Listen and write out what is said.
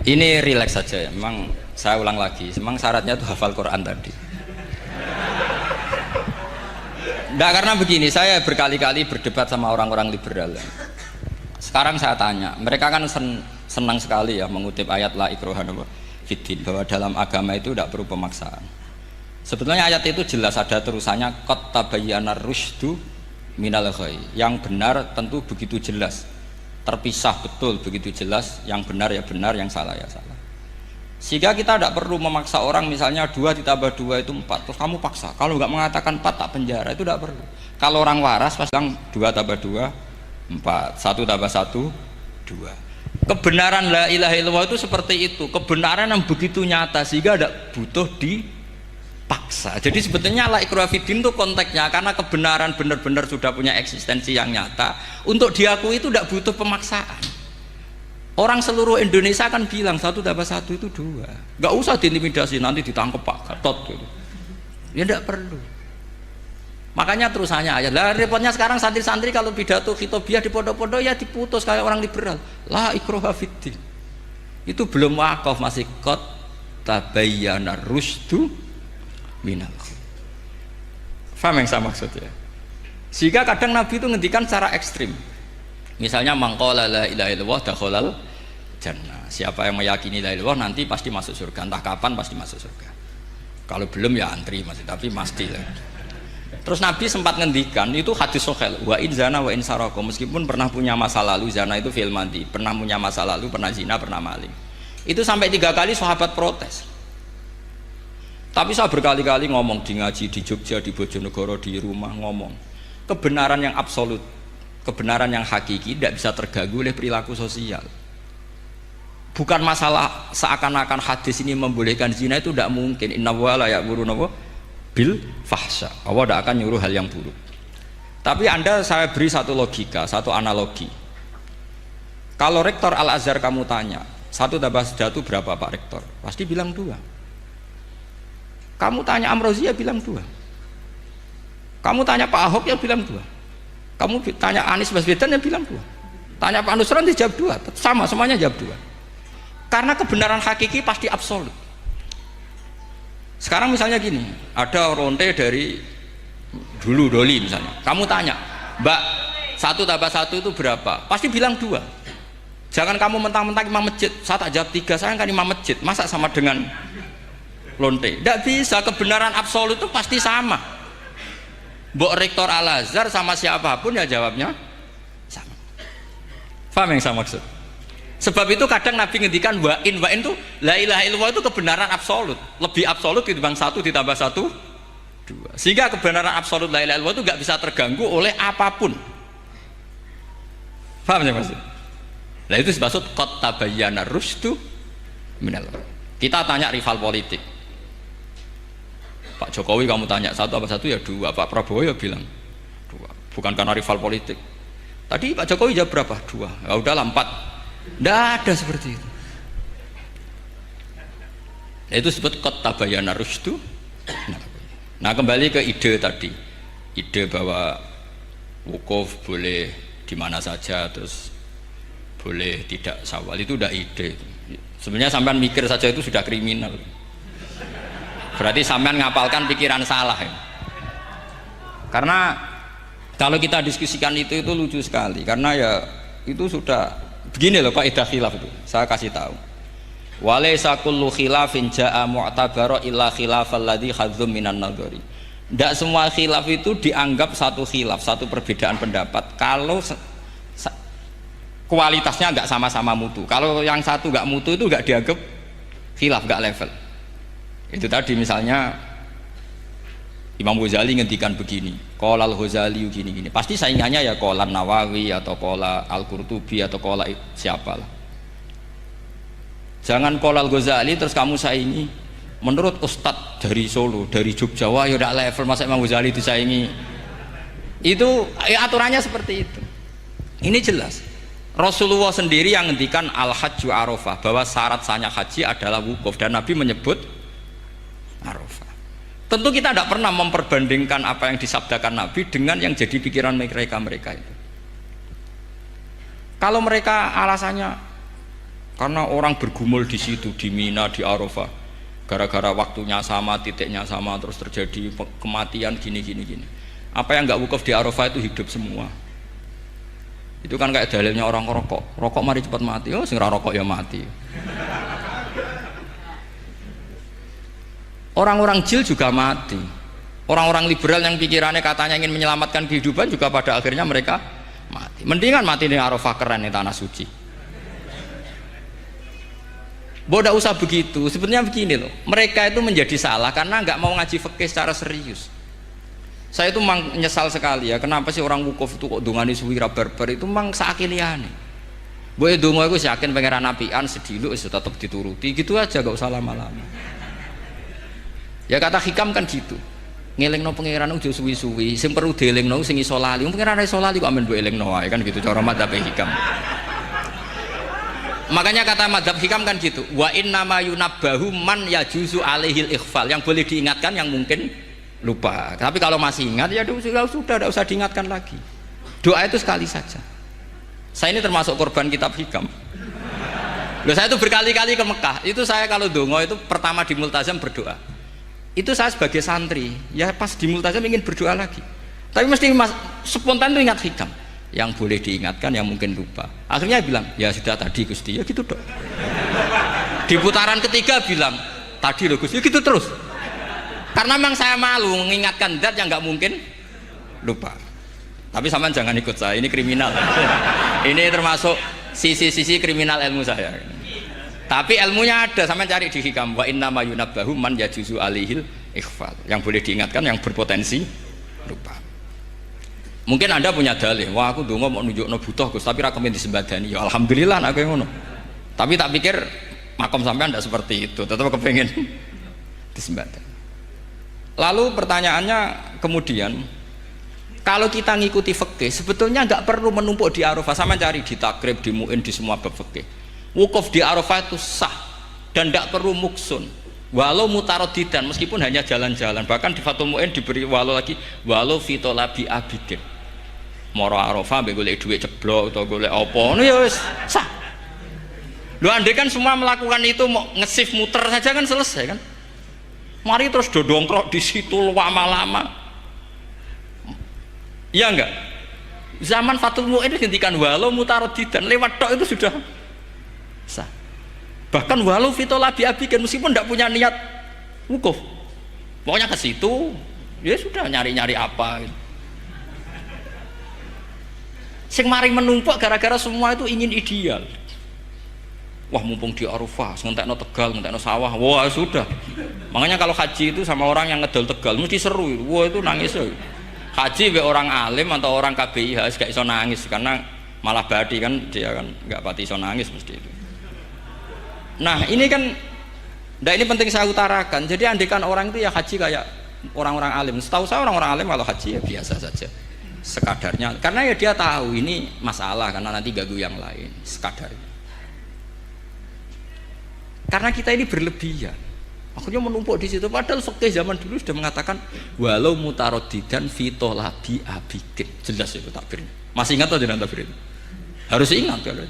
Ini rileks saja ya. Memang saya ulang lagi, memang syaratnya itu hafal Quran tadi. Enggak, karena begini, saya berkali-kali berdebat sama orang-orang liberal. Sekarang saya tanya, mereka kan senang sekali ya mengutip ayat la ikraha fiddin, bahwa dalam agama itu tidak perlu pemaksaan. Sebetulnya ayat itu jelas ada terusannya qad tabayyana rusydu minal ghayy. Yang benar tentu begitu jelas, terpisah betul begitu jelas, yang benar ya benar, yang salah ya salah. Sehingga kita tidak perlu memaksa orang, misalnya 2 ditambah 2 itu 4, terus kamu paksa, kalau nggak mengatakan 4 tak penjara, itu tidak perlu. Kalau orang waras pasti bilang 2 tambah 2 4, 1 tambah 1 2. Kebenaran la ilaha illallah itu seperti itu, kebenaran yang begitu nyata sehingga tidak butuh dipaksa. Jadi sebetulnya la ikraha fiddin itu konteksnya, karena kebenaran benar-benar sudah punya eksistensi yang nyata, untuk diakui itu tidak butuh pemaksaan. Orang seluruh Indonesia kan bilang 1 tambah 1 itu 2, nggak usah diintimidasi nanti ditangkap Pak Gatot gitu. Ya tidak perlu. Makanya terusannya ayat lah, repotnya sekarang santri-santri kalau pidato khitobiah di pondok-pondok ya diputus kayak orang liberal, la ikraha fiddin. Itu belum wakaf, masih qad tabayyana rusydu minal ghayy. Paham yang saya maksud ya? Sehingga kadang Nabi itu ngendikan secara ekstrim. Misalnya mangqala la ilaha illallah dakhalal jannah. Siapa yang meyakini la ilaha illallah nanti pasti masuk surga. Entah kapan pasti masuk surga. Kalau belum ya antri masih, tapi pasti lah. Terus Nabi sempat ngendikan, itu hadis sahih, wa in zana wa in saraka, meskipun pernah punya masa lalu, zina itu fi'il madhi, pernah punya masa lalu, pernah zina, pernah maling. Itu sampai 3 kali sahabat protes. Tapi saya berkali-kali ngomong di ngaji di Jogja, di Bojonegoro, di rumah ngomong, kebenaran yang absolut, kebenaran yang hakiki tidak bisa terganggu oleh perilaku sosial. Bukan masalah seakan-akan hadis ini membolehkan zina, itu tidak mungkin. Inna wa la ya'muru bil fahsya, Allah tidak akan nyuruh hal yang buruk. Tapi saya beri satu logika, satu analogi. Kalau rektor Al-Azhar kamu tanya 1 tambah 1 berapa Pak Rektor, pasti bilang 2. Kamu tanya Amrozi ya bilang 2. Kamu tanya Pak Ahok ya bilang 2. Kamu tanya Anies Baswedan ya bilang 2. Tanya Pak Nusron dia jawab 2. Sama, semuanya jawab 2. Karena kebenaran hakiki pasti absolut. Sekarang misalnya gini, ada ronte dari dulu Doli misalnya, kamu tanya Mbak 1 tambah 1 itu berapa, pasti bilang 2. Jangan kamu mentang-mentang imam masjid, saya tak jawab 3, saya kan imam masjid, masa sama dengan lonte? Tidak bisa, kebenaran absolut itu pasti sama. Mbok rektor Al-Azhar sama siapapun ya jawabnya sama. Paham yang saya maksud? Sebab itu kadang Nabi ngendikan wa in itu la ilaha illallah itu kebenaran absolut, lebih absolut dibanding 1 ditambah 1 2. Sehingga kebenaran absolut la ilaha illallah itu nggak bisa terganggu oleh apapun. Paham ya maksud? Nah itu maksud qad tabayyana rusydu minal ghayy. Kita tanya rival politik, Pak Jokowi kamu tanya 1 apa 1 ya 2, Pak Prabowo ya bilang 2. Bukan karena rival politik. Tadi Pak Jokowi jawab berapa? 2. Ya udahlah 4. Tidak ada seperti itu. Itu disebut qad tabayyana rusydu. Nah kembali ke ide tadi, ide bahwa wukuf boleh di mana saja, terus boleh tidak syawal, itu udah ide. Sebenarnya sampean mikir saja itu sudah kriminal. Berarti sampean ngapalkan pikiran salah ya. Karena kalau kita diskusikan itu lucu sekali, karena ya itu sudah begini loh kaidah khilaf itu, saya kasih tahu. Walaysa kullu khilafin jaa mu'tabara illa khilafal ladzi hadzum minan nadhari. Tidak semua khilaf itu dianggap satu khilaf, satu perbedaan pendapat kalau kualitasnya nggak sama-sama mutu. Kalau yang satu nggak mutu itu nggak dianggap khilaf, nggak level. Itu tadi misalnya Imam Ghazali ngendikan begini, qala al-Ghazali gini-gini, pasti saingannya ya qala Nawawi atau qala Al-Qurtubi atau qala siapalah. Jangan qala al-Ghazali terus kamu saingi menurut Ustadz dari Solo, dari Jogja, wah ya udah level, masa Imam Ghazali disaingi. Itu ya, aturannya seperti itu. Ini jelas Rasulullah sendiri yang ngendikan al-hajju arafah, bahwa syarat sahnya haji adalah wukuf, dan Nabi menyebut arafah. Tentu kita tidak pernah memperbandingkan apa yang disabdakan Nabi dengan yang jadi pikiran mereka itu. Kalau mereka alasannya Karena orang bergumul di situ, di Mina, di Arafah. Gara-gara waktunya sama, titiknya sama, terus terjadi kematian gini. Apa yang nggak wukuf di Arafah itu hidup semua. Itu kan kayak dalilnya orang rokok mari cepat mati. Oh, sing rokok ya mati. Orang-orang jil juga mati. Orang-orang liberal yang pikirannya katanya ingin menyelamatkan kehidupan juga pada akhirnya mereka mati. Mendingan mati di Arafah, keren di tanah suci. Bodoh usah begitu. Sebenarnya begini loh, mereka itu menjadi salah karena nggak mau ngaji fikih secara serius. Saya itu menyesal sekali ya, kenapa sih orang wukuf itu kok dongani suwira barbar itu memang sakiliane. Boy dongo aku yakin pangeran apian sedilu itu tetap dituruti gitu aja, gak usah lama-lama. Ya kata hikam kan gitu. Ngelingno pangeran udah suwi-suwi, sing perlu dielingno sing iso lali. Pangeran iso lali kok amen mbok elingno wae kan gitu cara madzhab hikam. Makanya kata madzhab hikam kan gitu. Wa inna ma yunabbahu man yajuzu alaihil ikhfal. Yang boleh diingatkan yang mungkin lupa. Tapi kalau masih ingat ya sudah tidak usah diingatkan lagi. Doa itu sekali saja. Saya ini termasuk korban kitab hikam. Loh, saya itu berkali-kali ke Mekah. Itu saya kalau dongo itu pertama di Multazam berdoa. Itu saya sebagai santri, ya pas di Multazam ingin berdoa lagi. Tapi mesti spontan itu ingat hikam. Yang boleh diingatkan, yang mungkin lupa. Akhirnya bilang, ya sudah tadi Gusti, ya gitu dong. Di putaran ketiga bilang, tadi loh Gusti, ya gitu terus. Karena memang saya malu mengingatkan zat yang nggak mungkin lupa. Tapi sampean jangan ikut saya, ini kriminal. Ini termasuk sisi-sisi kriminal ilmu saya. Tapi ilmunya ada, sampean cari di hikam. Wa inna ma yunabbahu man yajuzu alihil ikhfal. Yang boleh diingatkan, yang berpotensi lupa. Mungkin Anda punya dalih, wah aku dongo mau nunjukno butuh Gus, tapi ra kemen disembadani. Ya alhamdulillah nek ngono. Tapi tak pikir makom sampean tidak seperti itu, tetap kepengen disembadani. Lalu pertanyaannya kemudian, kalau kita ngikuti fikih sebetulnya nggak perlu menumpuk di Arafah. Sama cari di takrib, di mu'in, di semua bab fikih. Wukuf di Arafah itu sah dan tidak perlu muksun. Walau mutaroddidan, meskipun hanya jalan-jalan. Bahkan di Fathul Mu'in diberi walau lagi, walau fitolabi abidin. Moro Arafah mbek golek dhuwit ceblok atau golek apa, no ya wis sah. Lho andai kan semua melakukan itu mau ngesif muter saja kan selesai kan. Mari terus dodongkrok di situ lama-lama. Iya enggak? Zaman Fathul Mu'in dihentikan walau mutaroddidan, lewat tok itu sudah sah. Bahkan walau fitolabi abikan, meskipun tidak punya niat wukuf, pokoknya ke situ ya sudah nyari-nyari apa gitu. Sing mari menumpuk gara-gara semua itu ingin ideal. Wah mumpung di Arafah, ngentekno Tegal, ngentekno sawah, wah sudah. Makanya kalau haji itu sama orang yang ngedol Tegal mesti seru, wah itu nangis. Haji be orang alim atau orang KBIH gak iso nangis karena malah badi kan, dia kan nggak pati iso nangis mesti itu. Nah ini kan, nah ini penting saya utarakan. Jadi andekan orang itu ya haji kayak orang-orang alim. Setahu saya orang-orang alim kalau haji ya biasa saja, sekadarnya. Karena ya dia tahu ini masalah karena nanti ganggu yang lain, sekadarnya. Karena kita ini berlebihan, akhirnya menumpuk di situ. Padahal fikih zaman dulu sudah mengatakan walau mutaroddidan fitolabi abikin, jelas itu takbirnya. Masih ingat atau jangan takbir itu? Harus ingat kalau